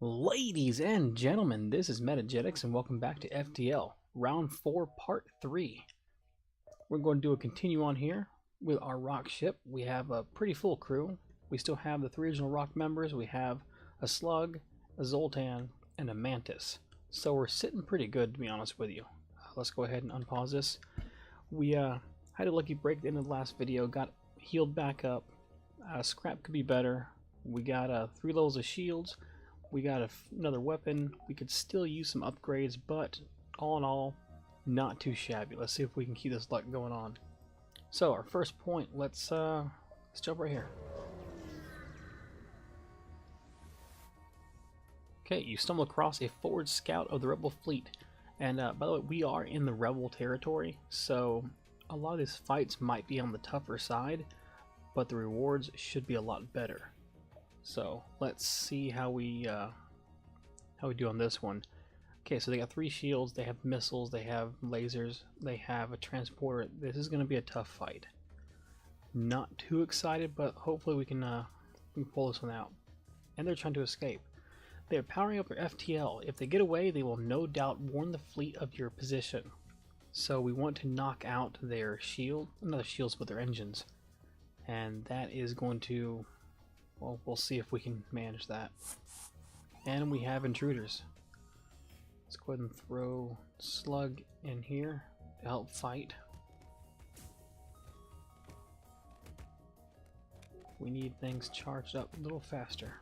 Ladies and gentlemen, this is Metagetics and welcome back to FTL, Round 4, Part 3. We're going to do a continue on here with our rock ship. We have a pretty full crew. We still have the 3 original rock members. We have a slug, a zoltan, and a mantis. So we're sitting pretty good, to be honest with you. Let's go ahead and unpause this. We had a lucky break at the end of the last video, got healed back up. Scrap could be better. We got 3 levels of shields. We got another weapon. We could still use some upgrades, but all in all, not too shabby. Let's see if we can keep this luck going on. So our first point, let's jump right here. Okay, you stumble across a forward scout of the rebel fleet, and by the way, we are in the rebel territory, so a lot of these fights might be on the tougher side, but the rewards should be a lot better. So let's see how we do on this one. Okay, so they got 3 shields, they have missiles, they have lasers, they have a transporter. This is going to be a tough fight. Not too excited, but hopefully we can pull this one out. And they're trying to escape. They are powering up their FTL. If they get away, they will no doubt warn the fleet of your position. So we want to knock out their shield, not their shields, but their engines. And that is going to, well, we'll see if we can manage that. And we have intruders. Let's go ahead and throw Slug in here to help fight. We need things charged up a little faster.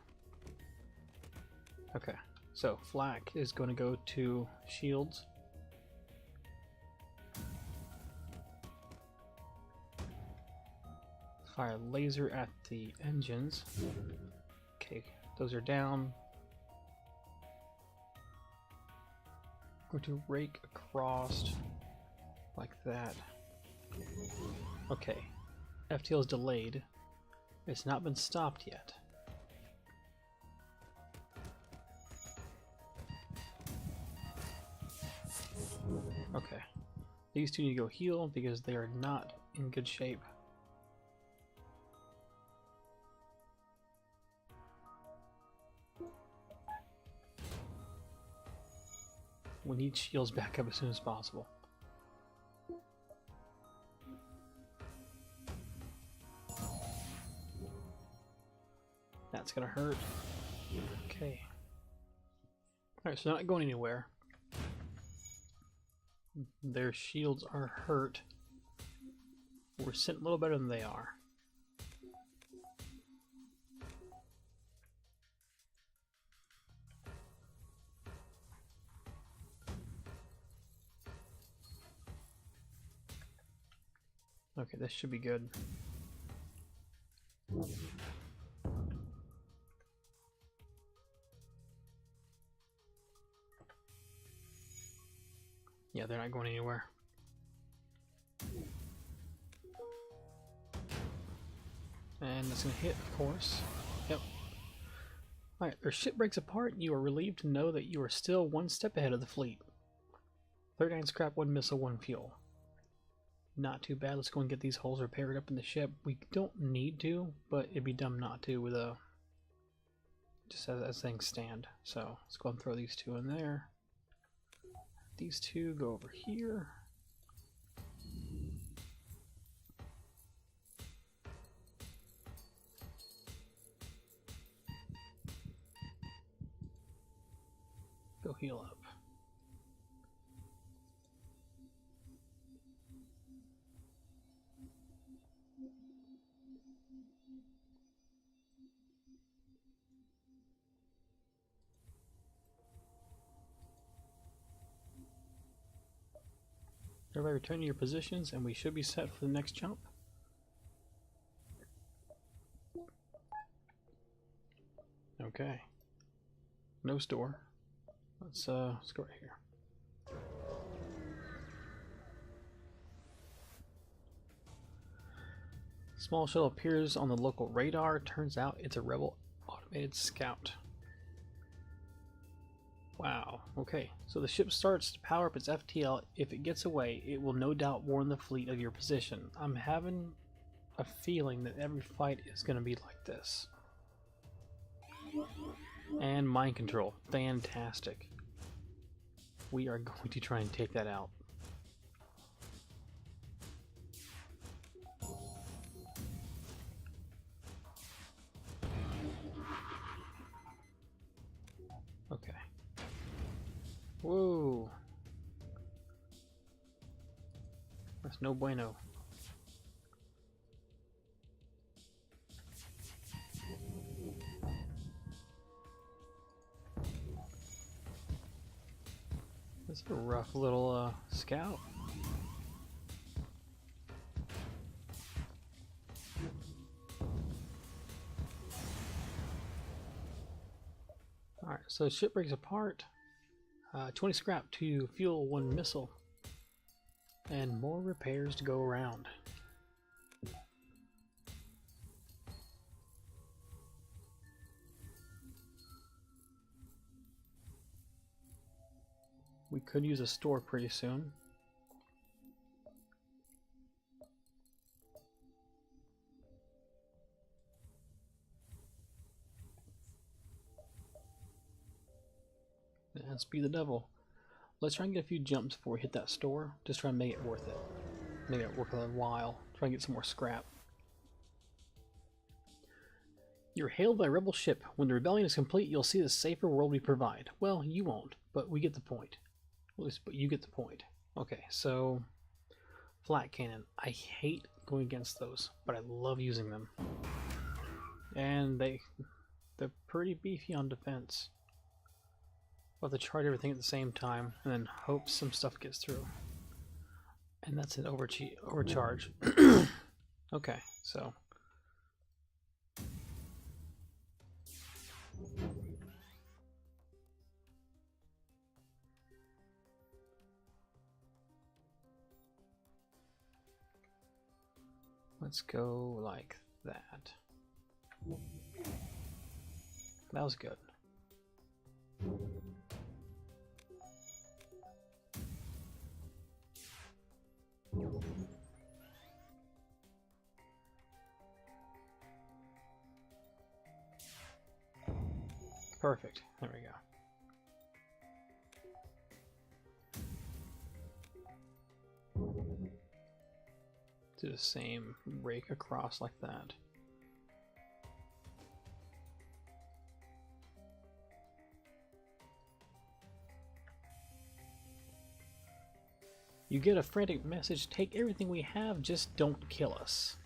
Okay, so Flak is going to go to shields. Fire laser at the engines. Okay, those are down. Going to rake across like that. Okay, FTL is delayed. It's not been stopped yet. Okay, these two need to go heal because they are not in good shape. We need shields back up as soon as possible. That's gonna hurt. Okay. Alright, so they're not going anywhere. Their shields are hurt. We're sitting a little better than they are. Okay, this should be good. Yeah, they're not going anywhere. And that's gonna hit, of course. Yep. Alright, their ship breaks apart and you are relieved to know that you are still 1 step ahead of the fleet. 39 scrap, 1 missile, 1 fuel. Not too bad. Let's go and get these holes repaired up in the ship. We don't need to, but it'd be dumb not to with a just as things stand. So let's go and throw these 2 in there. These 2 go over here. Go heal up. Everybody return to your positions and we should be set for the next jump. Okay. No store. Let's go right here. Small shuttle appears on the local radar. Turns out it's a rebel automated scout. Wow, okay, so the ship starts to power up its FTL. If it gets away, it will no doubt warn the fleet of your position. I'm having a feeling that every fight is going to be like this. And mind control. Fantastic. We are going to try and take that out. Okay. Whoa. That's no bueno. This is a rough little scout. Alright, so ship breaks apart. 20 scrap to fuel 1 missile. And more repairs to go around. We could use a store pretty soon. And speed the devil. Let's try and get a few jumps before we hit that store. Just try and make it worth it. Make it worth a while. Try and get some more scrap. You're hailed by a rebel ship. When the rebellion is complete, you'll see the safer world we provide. Well, you won't, but we get the point. At least, but you get the point. Okay, so flat cannon. I hate going against those, but I love using them. And they're pretty beefy on defense. We'll have to charge everything at the same time, and then hope some stuff gets through. And that's an overcharge. Okay, so let's go like that. That was good. Perfect. There we go. Do the same rake across like that. You get a frantic message, take everything we have, just don't kill us.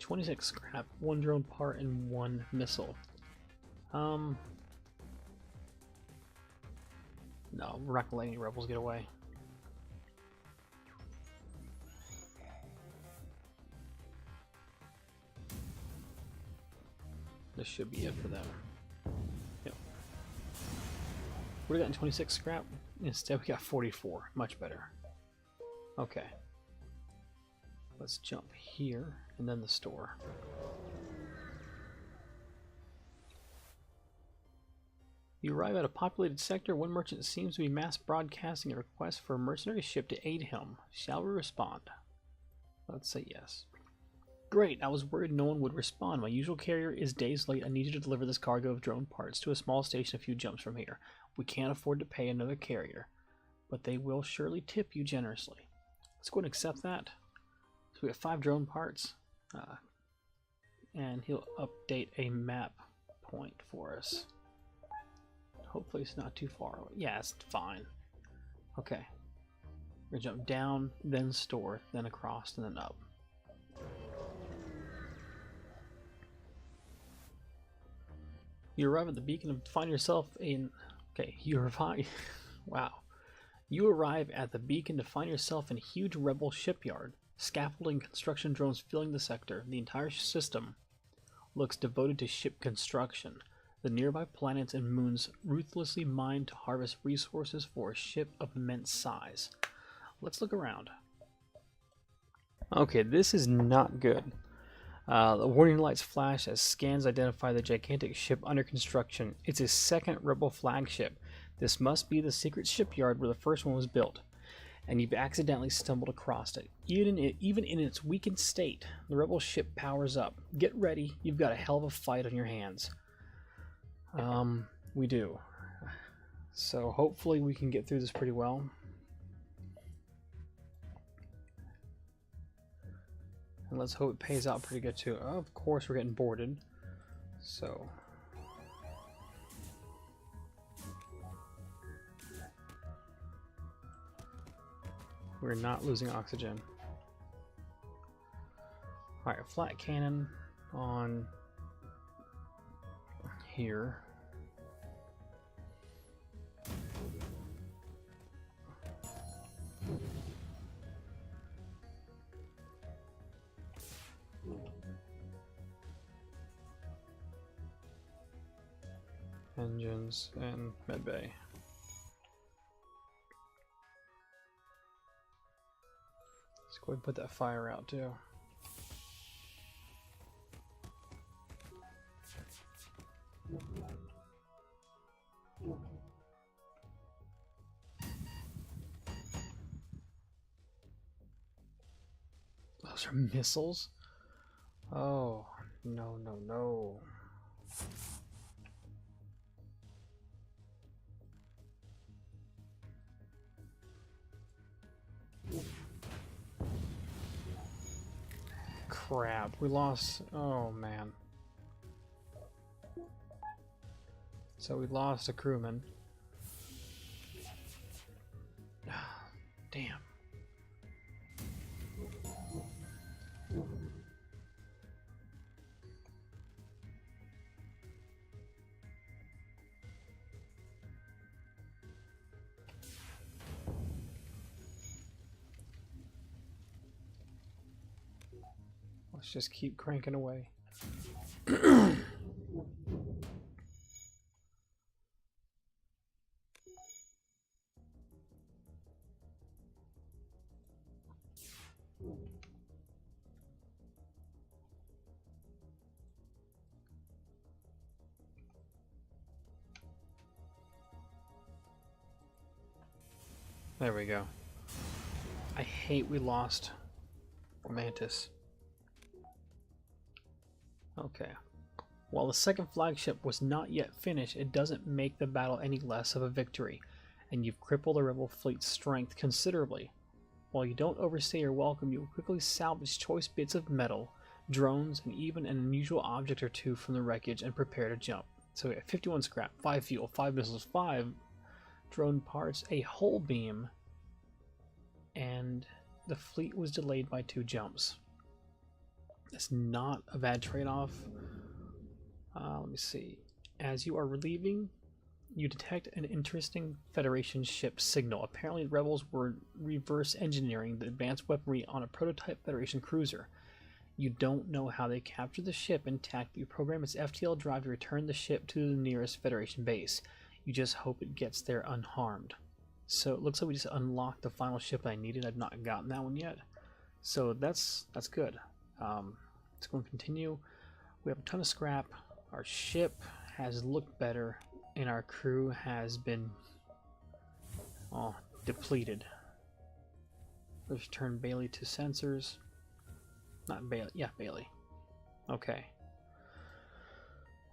26 scrap, 1 drone part, and 1 missile. No, we're not gonna let any rebels get away. This should be it for them. Yep. We'd have gotten 26 scrap. Instead we got 44. Much better. Okay. Let's jump here and then the store. You arrive at a populated sector. One merchant seems to be mass broadcasting a request for a mercenary ship to aid him. Shall we respond? Let's say yes. Great, I was worried no one would respond. My usual carrier is days late. I need you to deliver this cargo of drone parts to a small station a few jumps from here. We can't afford to pay another carrier, but they will surely tip you generously. Let's go and accept that. So we have 5 drone parts, and he'll update a map point for us. Hopefully it's not too far away. Yeah, it's fine. Okay. We're gonna jump down, then store, then across, and then up. You arrive at the beacon and find yourself in... Okay, you arrive... Wow. You arrive at the beacon to find yourself in a huge rebel shipyard. Scaffolding construction drones filling the sector. The entire system looks devoted to ship construction. The nearby planets and moons ruthlessly mine to harvest resources for a ship of immense size. Let's look around. Okay, this is not good. The warning lights flash as scans identify the gigantic ship under construction. It's a second rebel flagship. This must be the secret shipyard where the first one was built, and you've accidentally stumbled across it. Even in its weakened state, the rebel ship powers up. Get ready, you've got a hell of a fight on your hands. We do. So hopefully we can get through this pretty well. And let's hope it pays out pretty good too. Of course we're getting boarded. So we're not losing oxygen. Alright, flat cannon on here. Engines and medbay. Let's go ahead and put that fire out too. Those are missiles? Oh, no, no, no. Crap, we lost. Oh, man. So we lost a crewman. Damn. Let's just keep cranking away. There we go. I hate we lost Mantis. Okay. While the second flagship was not yet finished, it doesn't make the battle any less of a victory, and you've crippled the rebel fleet's strength considerably. While you don't overstay your welcome, you will quickly salvage choice bits of metal, drones, and even an unusual object or two from the wreckage and prepare to jump. So we have 51 scrap, 5 fuel, 5 missiles, 5 drone parts, a hull beam, and the fleet was delayed by 2 jumps. That's not a bad trade-off. Let me see. As you are relieving, you detect an interesting Federation ship signal. Apparently, the rebels were reverse engineering the advanced weaponry on a prototype Federation cruiser. You don't know how they captured the ship intact, but you program its FTL drive to return the ship to the nearest Federation base. You just hope it gets there unharmed. So it looks like we just unlocked the final ship I needed. I've not gotten that one yet. So that's good. Let's go and continue. We have a ton of scrap. Our ship has looked better, and our crew has been depleted. Let's return Bailey to sensors. Not Bailey. Yeah, Bailey. Okay.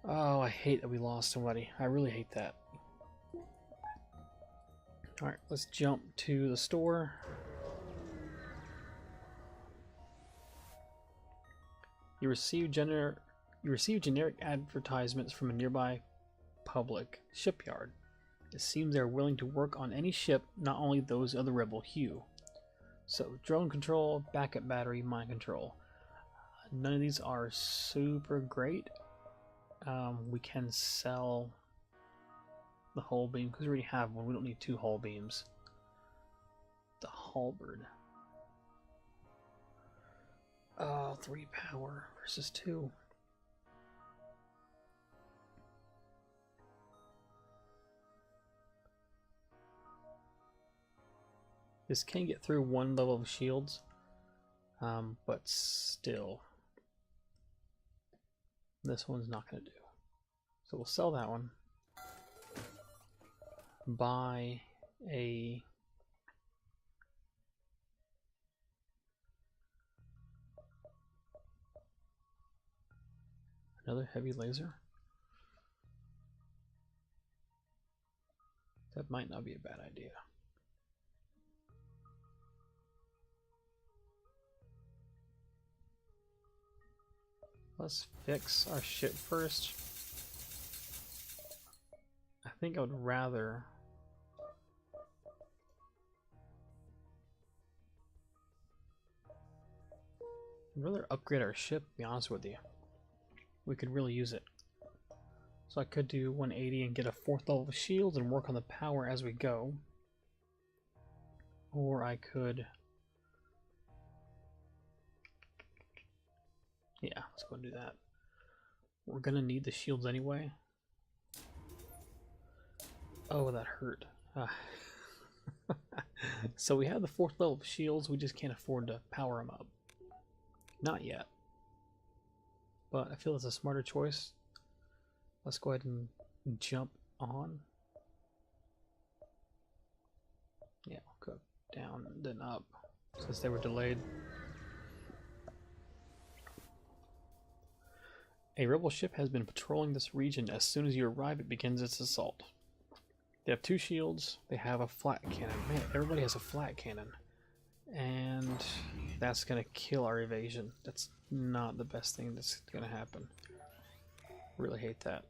Oh, I hate that we lost somebody. I really hate that. Alright, let's jump to the store. You receive generic advertisements from a nearby public shipyard. It seems they are willing to work on any ship, not only those of the rebel hue. So, drone control, backup battery, mind control. None of these are super great. We can sell the hull beam because we already have one. We don't need 2 hull beams. The halberd. 3 power versus 2. This can get through 1 level of shields, but still, this one's not going to do. So we'll sell that one. Buy a another heavy laser. That might not be a bad idea. Let's fix our ship first. I think I would rather upgrade our ship, to be honest with you. We could really use it. So I could do 180 and get a 4th level of shields and work on the power as we go. Or I could... yeah, let's go and do that. We're gonna need the shields anyway. Oh, that hurt. So we have the 4th level of shields, we just can't afford to power them up. Not yet. But I feel it's a smarter choice. Let's go ahead and jump on. Yeah, we'll go down and then up since they were delayed. A rebel ship has been patrolling this region. As soon as you arrive, it begins its assault. They have 2 shields. They have a flat cannon. Man, everybody has a flat cannon. And that's going to kill our evasion. That's not the best thing that's going to happen. Really hate that.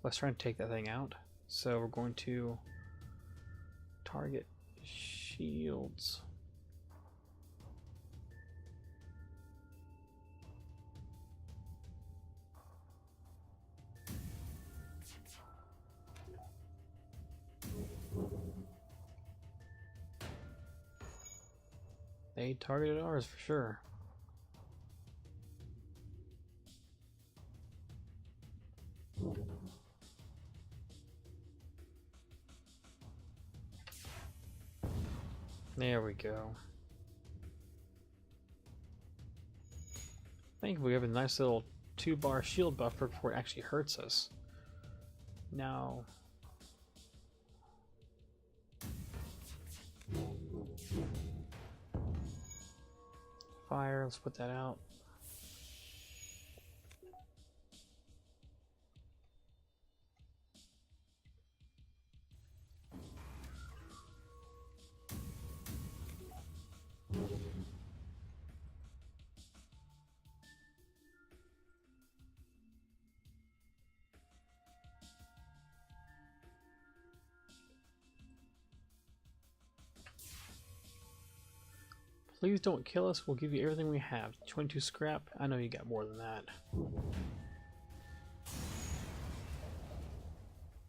Let's try and take that thing out. So we're going to target shields. They targeted ours for sure. There we go. I think we have a nice little 2-bar shield buffer before it actually hurts us. Now, fire, let's put that out. Please don't kill us. We'll give you everything we have. 22 scrap. I know you got more than that.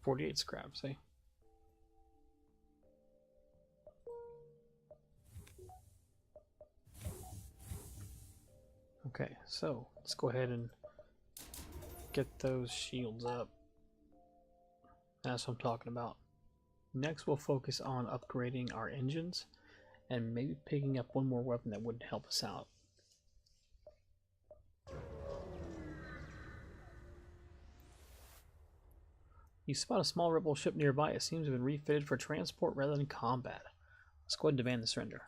48 scrap, see? Okay, so let's go ahead and get those shields up. That's what I'm talking about. Next, we'll focus on upgrading our engines and maybe picking up one more weapon that would help us out. You spot a small rebel ship nearby. It seems to have been refitted for transport rather than combat. Let's go ahead and demand the surrender.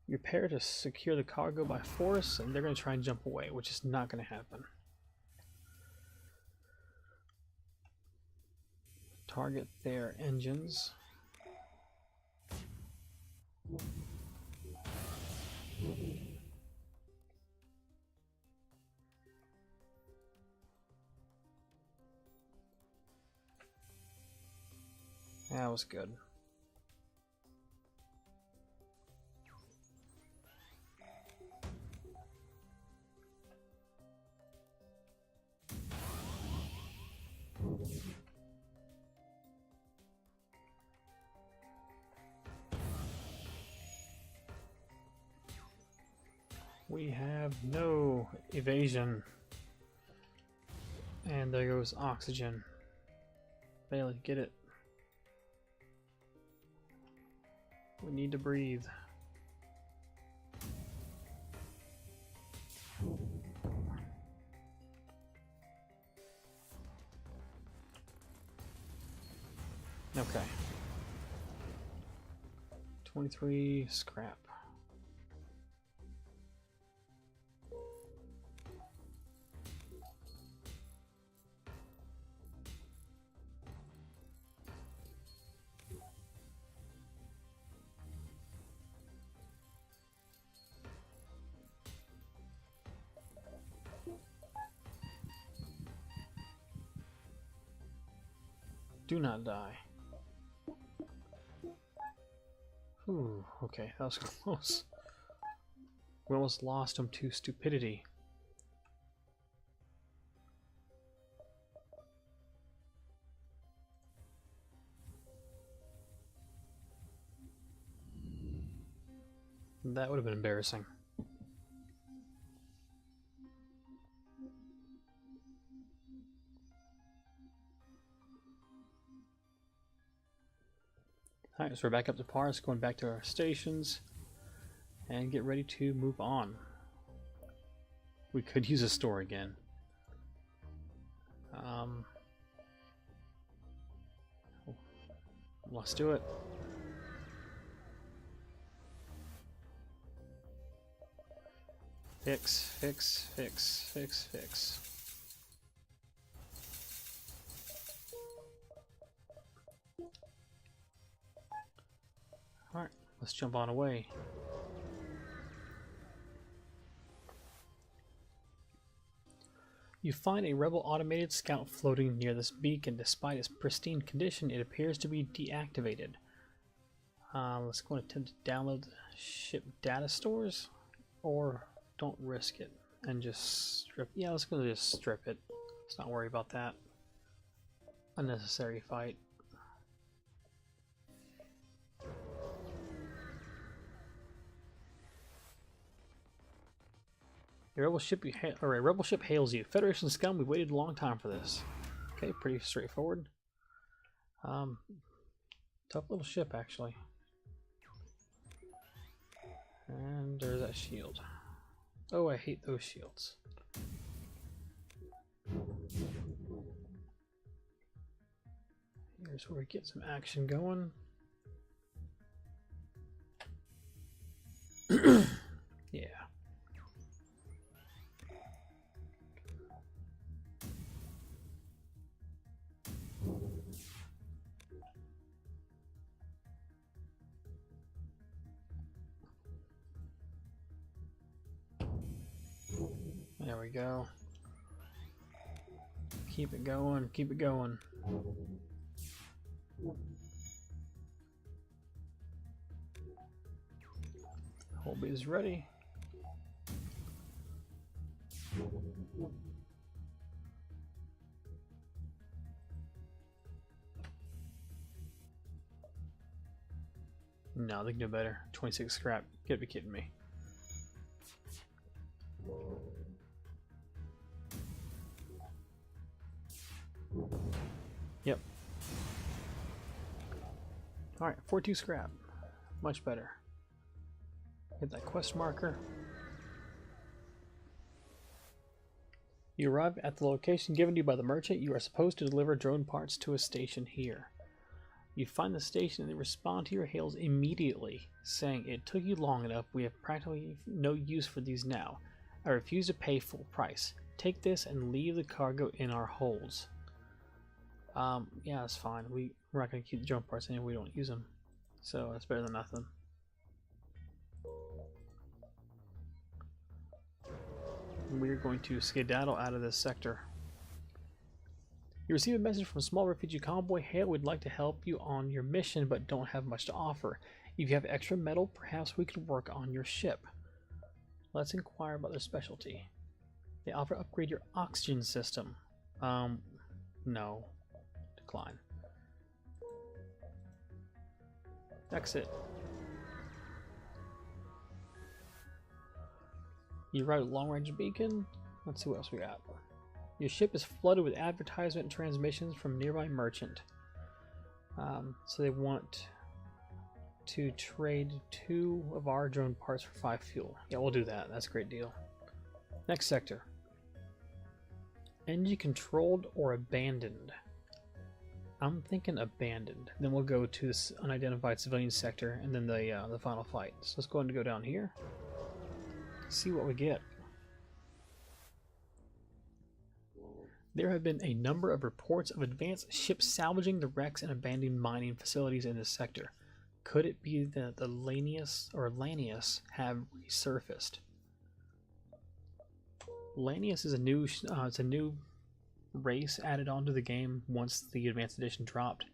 You're prepared to secure the cargo by force, and they're going to try and jump away, which is not going to happen. Target their engines. That was good. We have no evasion. And there goes oxygen. Bailey, get it. We need to breathe. Okay. 23 scrap. Do not die. Ooh, okay, that was close. We almost lost him to stupidity. That would have been embarrassing. Alright, so we're back up to par. Let's go back to our stations and get ready to move on. We could use a store again. Let's do it. Fix, fix, fix, fix, fix. Alright, let's jump on away. You find a rebel automated scout floating near this beacon. Despite its pristine condition, it appears to be deactivated. Let's go and attempt to download the ship data stores, or don't risk it and just strip. Yeah, let's go just strip it. Let's not worry about that. Unnecessary fight. A rebel ship hails you. Federation scum, we waited a long time for this. Okay, pretty straightforward. Tough little ship, actually. And there's that shield. Oh, I hate those shields. Here's where we get some action going. Yeah. There we go. Keep it going, keep it going. Holby is ready. No, they can do better. 26 scrap. You gotta be kidding me. Yep. Alright, 42 scrap. Much better. Hit that quest marker. You arrive at the location given to you by the merchant. You are supposed to deliver drone parts to a station here. You find the station and they respond to your hails immediately, saying, "It took you long enough. We have practically no use for these now. I refuse to pay full price. Take this and leave the cargo in our holds." Yeah, that's fine. We're not going to keep the drone parts anyway. We don't use them. So that's better than nothing. We're going to skedaddle out of this sector. You receive a message from a small refugee convoy. "Hey, we'd like to help you on your mission, but don't have much to offer. If you have extra metal, perhaps we could work on your ship. Let's inquire about their specialty. They offer to upgrade your oxygen system." No. Decline. Exit. You arrive at long-range beacon. Let's see what else we got. Your ship is flooded with advertisement and transmissions from nearby merchant. So they want to trade 2 of our drone parts for 5 fuel. Yeah, we'll do that. That's a great deal. Next sector. Engine controlled or abandoned? I'm thinking abandoned. Then we'll go to this unidentified civilian sector and then the final fight. So let's go ahead and go down here. See what we get. There have been a number of reports of advanced ships salvaging the wrecks and abandoned mining facilities in this sector. Could it be that the Lanius have resurfaced? Lanius is a new race added onto the game once the Advanced Edition dropped.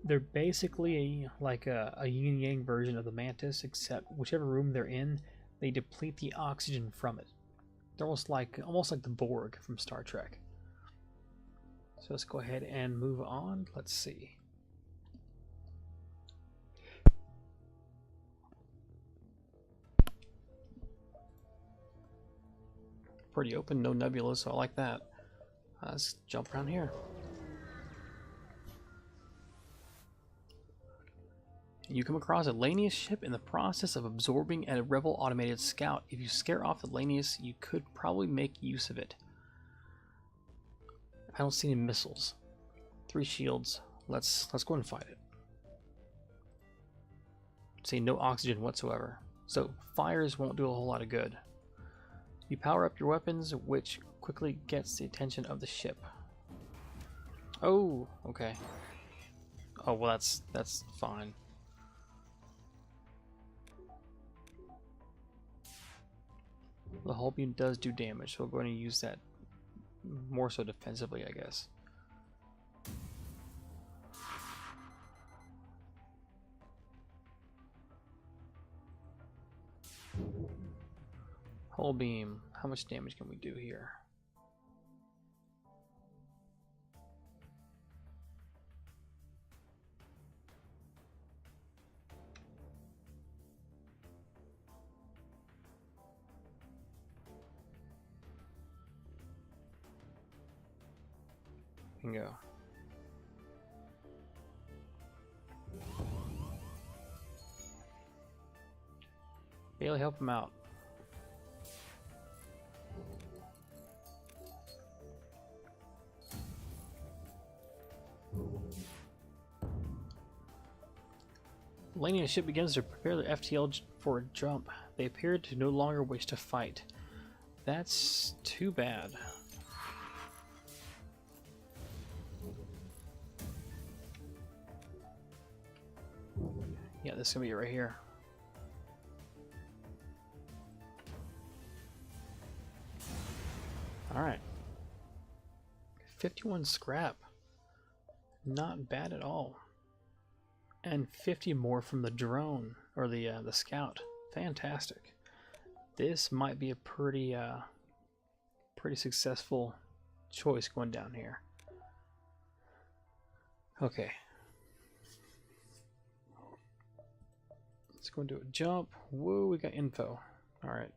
They're basically like a yin-yang version of the Mantis, except whichever room they're in, they deplete the oxygen from it. They're almost like the Borg from Star Trek. So let's go ahead and move on. Let's see. Pretty open, no nebulas, so I like that. Let's jump around here. You come across a Lanius ship in the process of absorbing a rebel automated scout. If you scare off the Lanius, you could probably make use of it. I don't see any missiles. 3 shields. Let's go and fight it. See, no oxygen whatsoever. So fires won't do a whole lot of good. You power up your weapons, which quickly gets the attention of the ship. Oh, okay. Oh well, that's fine. The hull beam does do damage, so we're going to use that more so defensively, I guess. Hull beam. How much damage can we do here? Go. Bailey, help him out. Lanius ship begins to prepare the FTL for a jump. They appear to no longer wish to fight. That's too bad. Yeah, this is gonna be it right here. Alright. 51 scrap. Not bad at all. And 50 more from the drone, or the scout. Fantastic. This might be a pretty successful choice going down here. Okay. Let's go and do a jump. Whoa, we got info. Alright.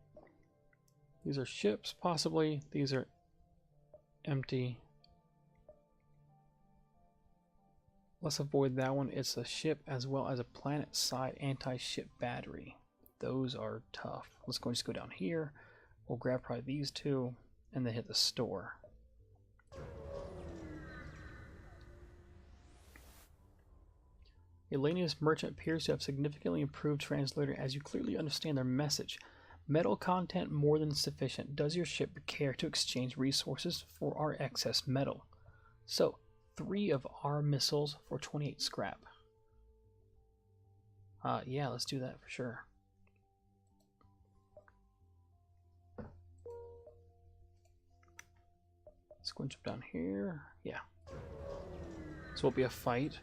These are ships, possibly. These are empty. Let's avoid that one. It's a ship as well as a planet-side anti-ship battery. Those are tough. Let's go and just go down here. We'll grab probably these two and then hit the store. Elenius merchant appears to have significantly improved translator as you clearly understand their message. Metal content more than sufficient. Does your ship care to exchange resources for our excess metal? So, 3 of our missiles for 28 scrap. Yeah, let's do that for sure. Let's go and jump down here. Yeah. So it'll be a fight.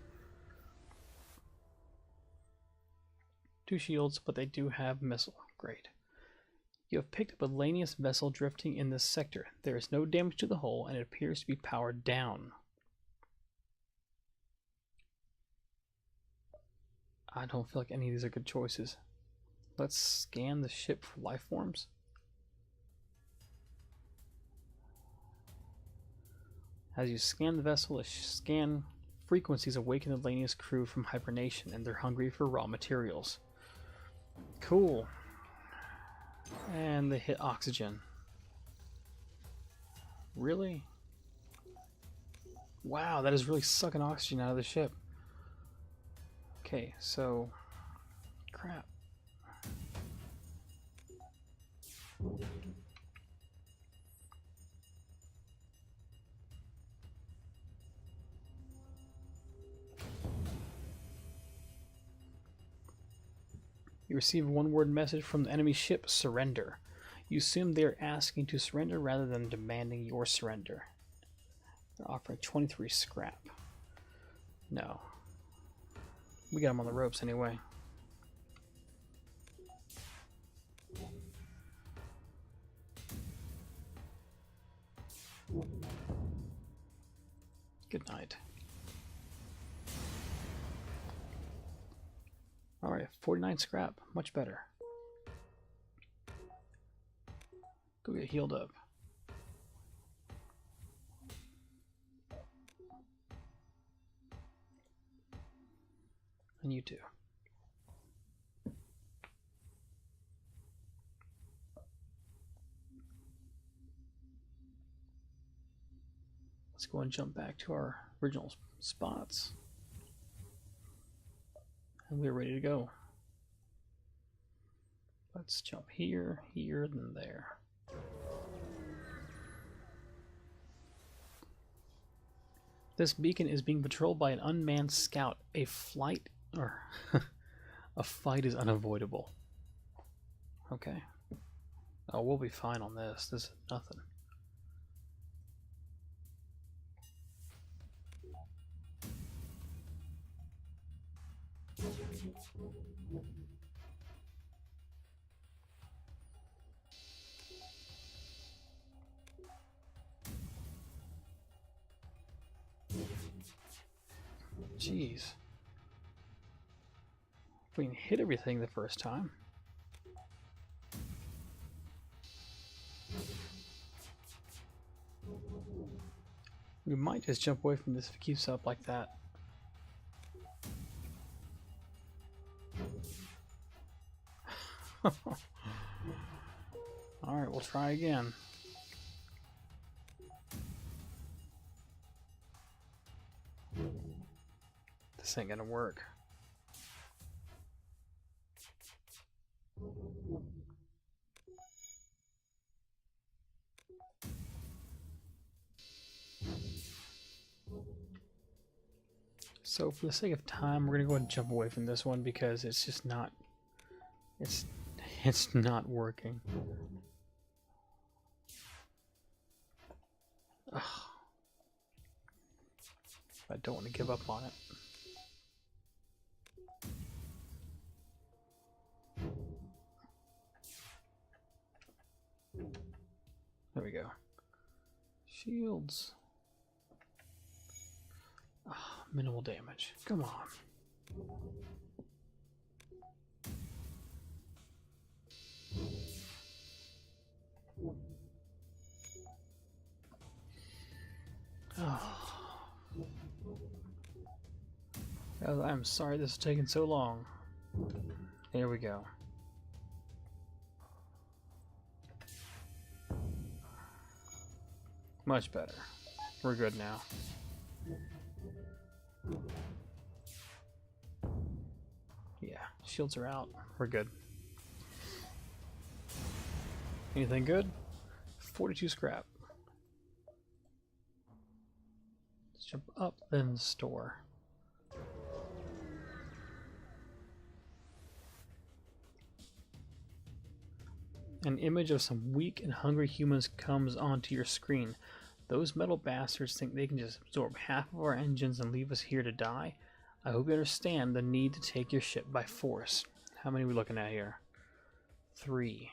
2 shields, but they do have missile. Great. You have picked up a Lanius vessel drifting in this sector. There is no damage to the hull, and it appears to be powered down. I don't feel like any of these are good choices. Let's scan the ship for life forms. As you scan the vessel, the scan frequencies awaken the Lanius crew from hibernation, and they're hungry for raw materials. Cool. And they hit oxygen. Really? Wow, that is really sucking oxygen out of the ship. Okay, so... crap. You receive a one-word message from the enemy ship, surrender. You assume they are asking to surrender rather than demanding your surrender. They're offering 23 scrap. No. We got them on the ropes anyway. Good night. Alright, 49 scrap. Much better. Go get healed up. And you too. Let's go and jump back to our original spots. And we're ready to go. Let's jump here, here, then there. This beacon is being patrolled by an unmanned scout. A fight is unavoidable. Okay. Oh, we'll be fine on this. This is nothing. Jeez. If we can hit everything the first time. We might just jump away from this if it keeps up like that. Alright, we'll try again. This ain't gonna work. So for the sake of time, we're gonna go ahead and jump away from this one because it's just not, it's not working. Ugh. I don't want to give up on it. There we go. Shields. Oh, minimal damage. Come on. Oh. I'm sorry this is taking so long. Here we go. Much better. We're good now. Yeah, shields are out. We're good. Anything good? 42 scrap. Let's jump up, then store. An image of some weak and hungry humans comes onto your screen. Those metal bastards think they can just absorb half of our engines and leave us here to die. I hope you understand the need to take your ship by force. How many are we looking at here? 3.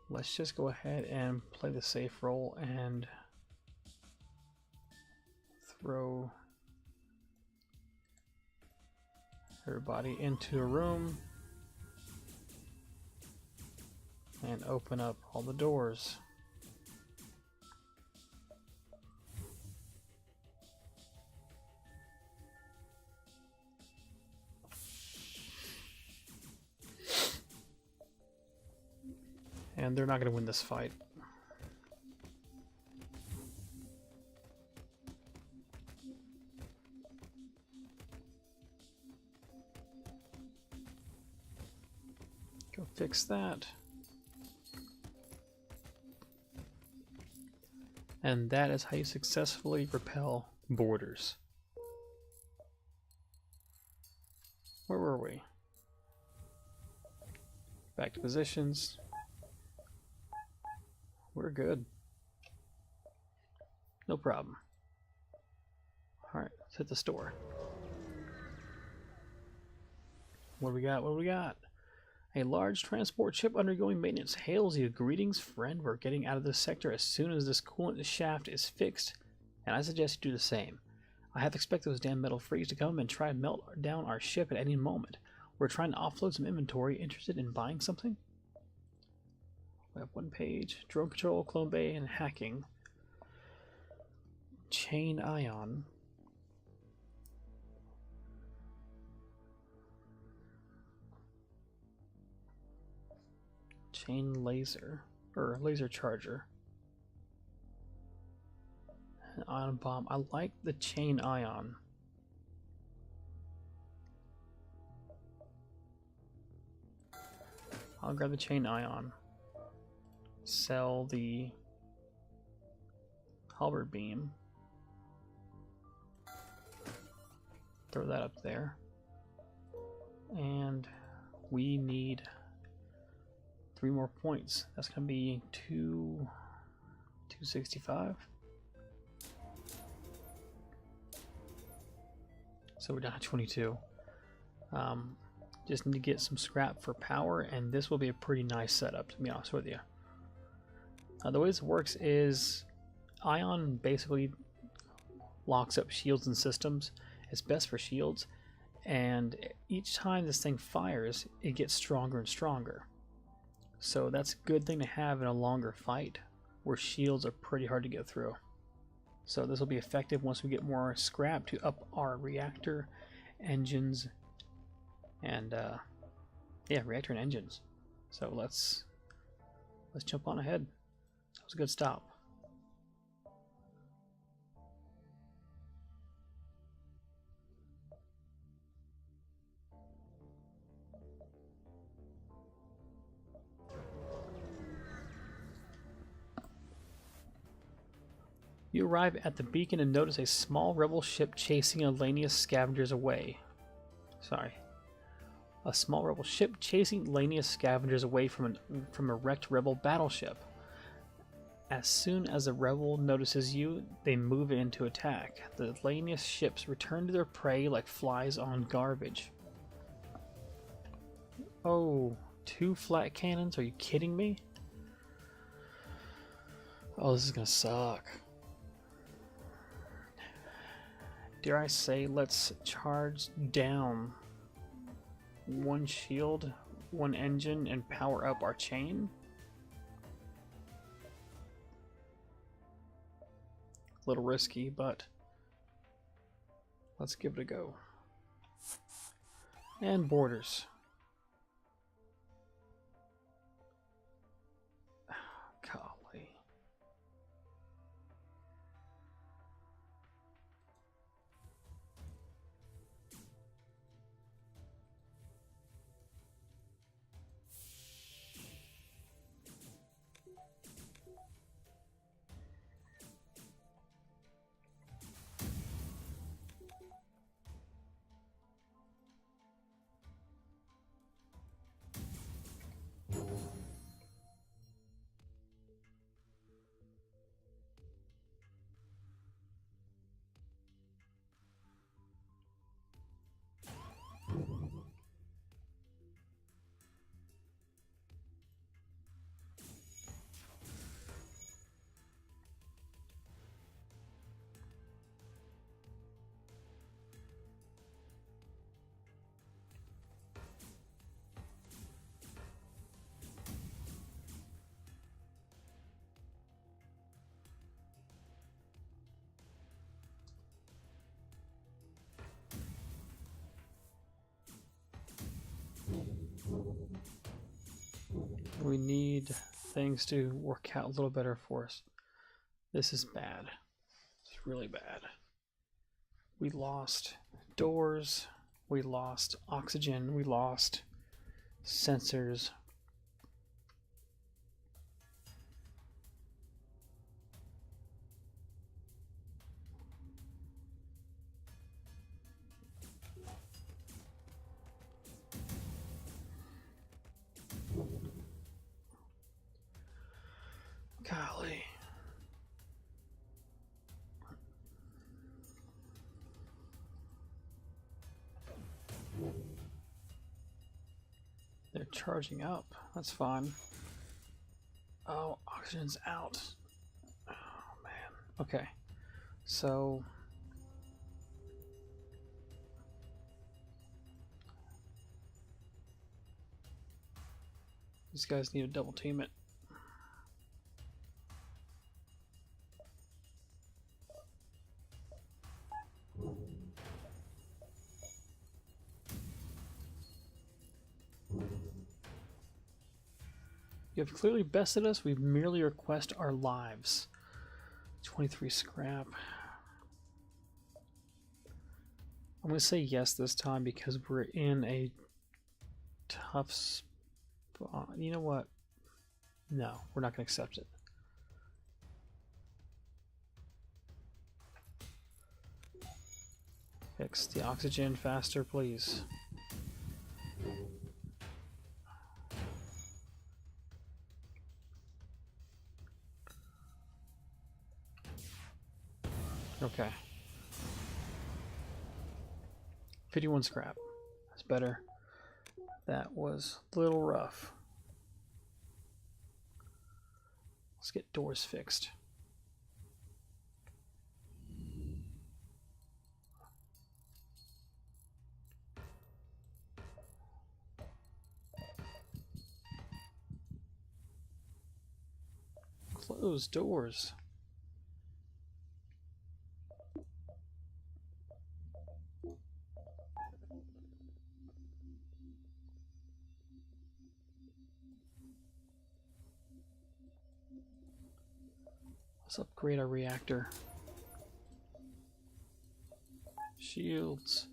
Let's just go ahead and play the safe roll and throw everybody into a room and open up all the doors. And they're not going to win this fight. Go fix that. And that is how you successfully repel boarders. Where were we? Back back to positions. We're good. No problem. Alright, let's hit the store. What do we got? What do we got? A large transport ship undergoing maintenance hails you. Greetings, friend. We're getting out of this sector as soon as this coolant shaft is fixed, and I suggest you do the same. I half expect those damn metal freaks to come and try to melt down our ship at any moment. We're trying to offload some inventory. Interested in buying something? We have one page. Drone control, clone bay, and hacking. Chain ion. Chain laser. Or laser charger. An ion bomb. I like the chain ion. I'll grab the chain ion. Sell the halberd beam. Throw that up there. And we need 3 more points. That's going to be 265. So we're down to 22. Just need to get some scrap for power, and this will be a pretty nice setup, to be honest with you. The way this works is ion basically locks up shields and systems. It's best for shields, and each time this thing fires, it gets stronger and stronger. So that's a good thing to have in a longer fight where shields are pretty hard to get through. So this will be effective once we get more scrap to up our reactor, engines, and yeah, reactor and engines. So let's jump on ahead. That was a good stop. You arrive at the beacon and notice a small rebel ship chasing Elanius scavengers away. A small rebel ship chasing Elanius scavengers away from a wrecked rebel battleship. As soon as the rebel notices you, they move in to attack. The Elanius ships return to their prey like flies on garbage. Oh, 2 flat cannons? Are you kidding me? Oh, this is gonna suck. Dare I say, let's charge down 1 shield, 1 engine, and power up our chain? A little risky, but let's give it a go. And borders. Golly. We need things to work out a little better for us. This is bad. It's really bad. We lost doors, we lost oxygen, we lost sensors. Golly. They're charging up. That's fine. Oh, oxygen's out. Oh, man. Okay. So... these guys need to double team it. You have clearly bested us. We merely request our lives. 23 scrap. I'm going to say yes this time because we're in a tough spot. You know what? No, we're not going to accept it. Fix the oxygen faster, please. Okay. 51 scrap. That's better. That was a little rough. Let's get doors fixed. Close doors. Let's upgrade our reactor. Shields.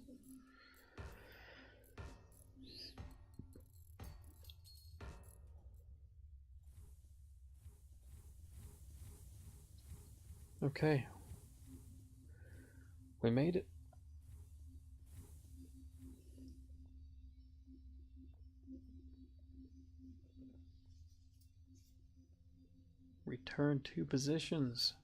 Okay. We made it. Return to positions.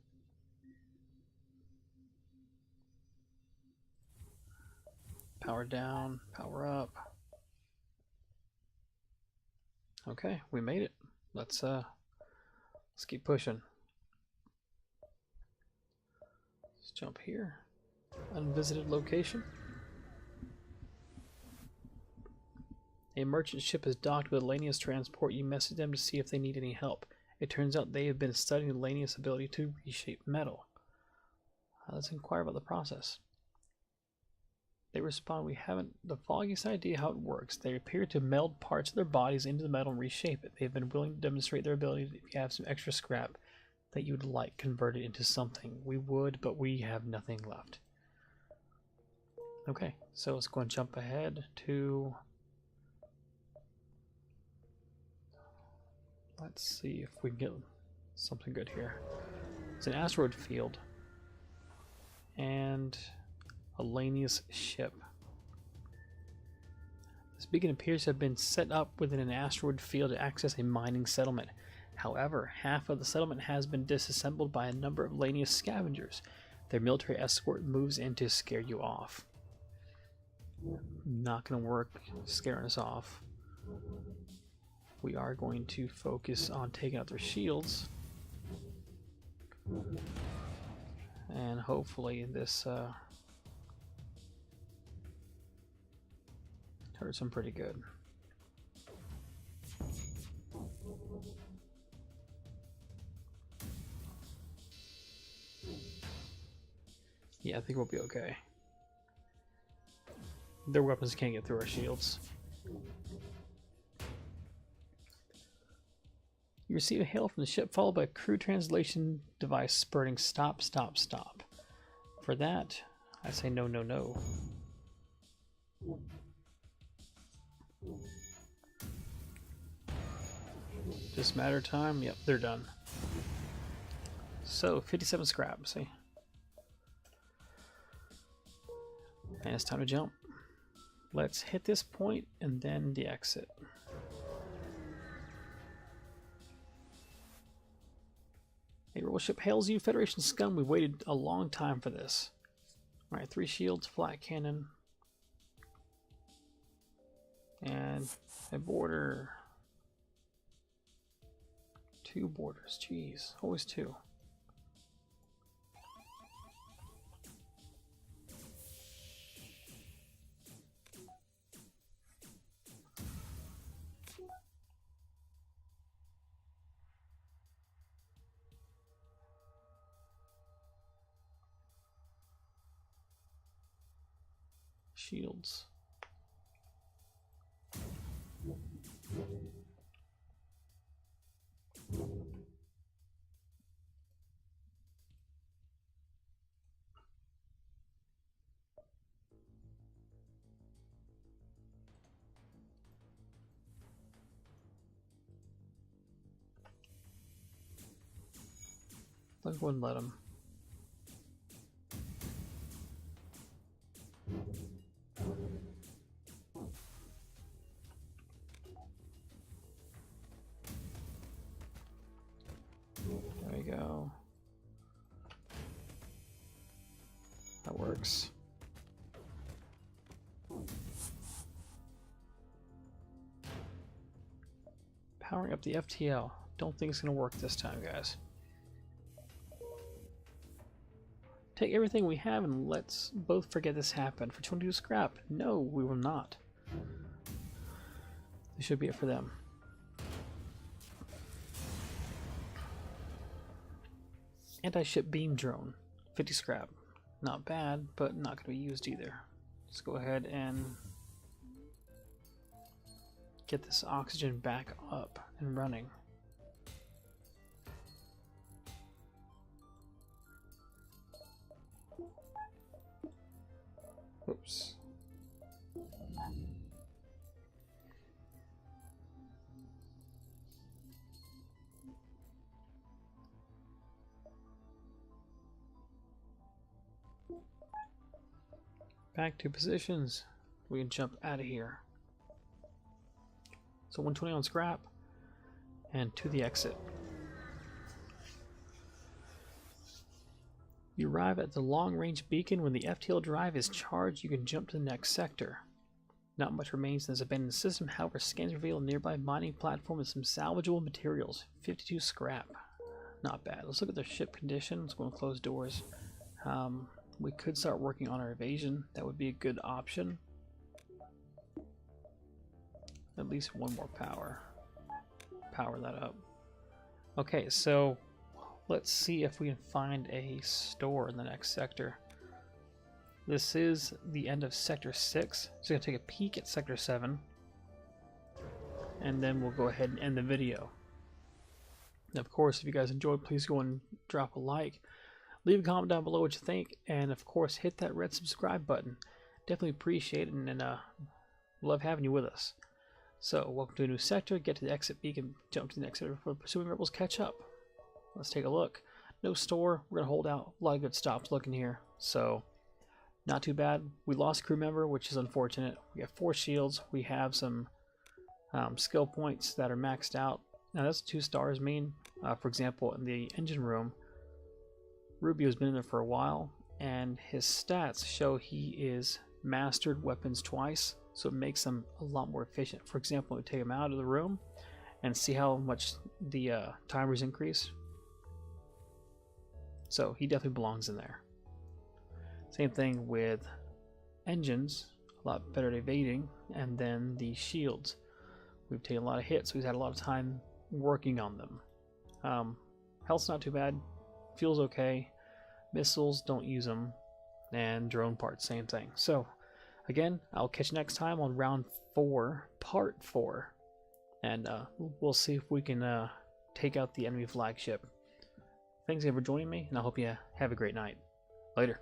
Power down, power up. Okay, we made it. Let's keep pushing. Let's jump here. Unvisited location. A merchant ship is docked with Lanius transport. You message them to see if they need any help. It turns out they have been studying Lanius' ability to reshape metal. Let's inquire about the process. They respond, we haven't the foggiest idea how it works. They appear to meld parts of their bodies into the metal and reshape it. They've been willing to demonstrate their ability if you have some extra scrap that you'd like converted into something. We would, but we have nothing left. Okay, so let's go and jump ahead to... let's see if we can get something good here. It's an asteroid field. And a Lanius ship. This beacon appears to have been set up within an asteroid field to access a mining settlement. However, half of the settlement has been disassembled by a number of Lanius scavengers. Their military escort moves in to scare you off. Not going to work scaring us off. We are going to focus on taking out their shields. And hopefully this hurts them pretty good. Yeah, I think we'll be okay. Their weapons can't get through our shields. You receive a hail from the ship followed by a crew translation device spurting stop, stop, stop. For that, I say no, no, no. Just matter of time. Yep, they're done. So, 57 scrap, see? And it's time to jump. Let's hit this point and then the exit. A rebel ship hails you, Federation scum. We've waited a long time for this. Alright, 3 shields, flat cannon. And a border. 2 borders, jeez, always 2. Shields. Let's go and let him. There we go. That works. Powering up the FTL. Don't think it's going to work this time, guys. Take everything we have and let's both forget this happened. For 22 scrap. No, we will not. This should be it for them. Anti-ship beam drone. 50 scrap. Not bad, but not going to be used either. Let's go ahead and get this oxygen back up and running. Oops. Back to positions. We can jump out of here. So 120 on scrap and to the exit. You arrive at the long-range beacon. When the FTL drive is charged, you can jump to the next sector. Not much remains in this abandoned system, however, scans reveal a nearby mining platform with some salvageable materials. 52 scrap. Not bad. Let's look at the ship condition. Let's go and close doors. We could start working on our evasion. That would be a good option. At least one more power. Power that up. Okay, so let's see if we can find a store in the next sector. This is the end of Sector 6. So we're going to take a peek at Sector 7. And then we'll go ahead and end the video. And of course, if you guys enjoyed, please go and drop a like. Leave a comment down below what you think. And of course, hit that red subscribe button. Definitely appreciate it, and love having you with us. So, welcome to a new sector. Get to the exit beacon, jump to the next sector before the pursuing rebels catch up. Let's take a look. No store. We're going to hold out. A lot of good stops looking here. So, not too bad. We lost a crew member, which is unfortunate. We have 4 shields. We have some skill points that are maxed out. Now, that's 2 stars mean. For example, in the engine room, Rubio's been in there for a while, and his stats show he is mastered weapons twice, so it makes him a lot more efficient. For example, we take him out of the room and see how much the timers increase. So he definitely belongs in there. Same thing with engines, a lot better at evading, and then the shields. We've taken a lot of hits, so he's had a lot of time working on them. Health's not too bad. Fuel's okay. Missiles, don't use them. And drone parts, same thing. So, again, I'll catch you next time on round 4, part 4. And we'll see if we can take out the enemy flagship. Thanks again for joining me, and I hope you have a great night. Later.